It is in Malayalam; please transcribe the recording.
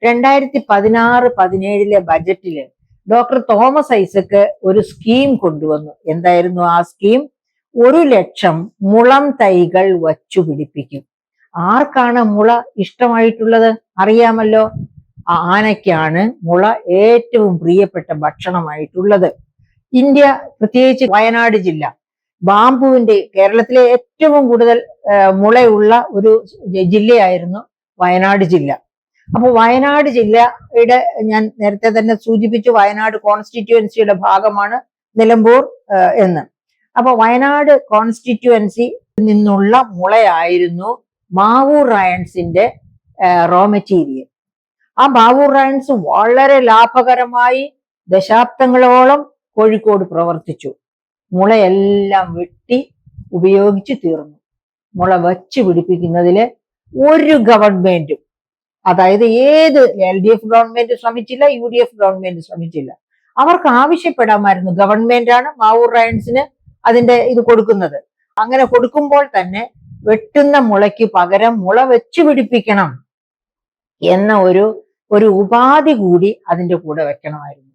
2016-17 ബജറ്റില് ഡോക്ടർ തോമസ് ഐസക്ക് ഒരു സ്കീം കൊണ്ടുവന്നു. എന്തായിരുന്നു ആ സ്കീം? 1,00,000 മുളം തൈകൾ വച്ചു പിടിപ്പിക്കും. ആർക്കാണ് മുള ഇഷ്ടമായിട്ടുള്ളത്? അറിയാമല്ലോ, ആനയ്ക്കാണ് മുള ഏറ്റവും പ്രിയപ്പെട്ട ഭക്ഷണമായിട്ടുള്ളത്. ഇന്ത്യ, പ്രത്യേകിച്ച് വയനാട് ജില്ല, ബാംബുവിന്റെ കേരളത്തിലെ ഏറ്റവും കൂടുതൽ മുളയുള്ള ഒരു ജില്ലയായിരുന്നു വയനാട് ജില്ല. അപ്പൊ വയനാട് ജില്ലയുടെ, ഞാൻ നേരത്തെ തന്നെ സൂചിപ്പിച്ചു, വയനാട് കോൺസ്റ്റിറ്റ്യുവൻസിയുടെ ഭാഗമാണ് നിലമ്പൂർ എന്ന്. അപ്പൊ വയനാട് കോൺസ്റ്റിറ്റ്യുവൻസി നിന്നുള്ള മുളയായിരുന്നു മാവൂർ റയൺസിന്റെ റോ മെറ്റീരിയൽ. ആ മാവൂർ റയൺസ് വളരെ ലാഭകരമായി ദശാബ്ദങ്ങളോളം കോഴിക്കോട് പ്രവർത്തിച്ചു. മുളയെല്ലാം വെട്ടി ഉപയോഗിച്ച് തീർന്നു. മുള വച്ച് പിടിപ്പിക്കുന്നതില് ഒരു ഗവൺമെന്റും, അതായത് ഏത് LDF ഗവൺമെന്റ് ശ്രമിച്ചില്ല, UDF ഗവൺമെന്റ് ശ്രമിച്ചില്ല. അവർക്ക് ആവശ്യപ്പെടാമായിരുന്നു, ഗവൺമെന്റാണ് മാവൂർ റയൺസിന് അതിന്റെ ഇത് കൊടുക്കുന്നത്. അങ്ങനെ കൊടുക്കുമ്പോൾ തന്നെ വെട്ടുന്ന മുളയ്ക്ക് പകരം മുള വെച്ച് പിടിപ്പിക്കണം എന്ന ഒരു ഉപാധി കൂടി അതിന്റെ കൂടെ വെക്കണമായിരുന്നു.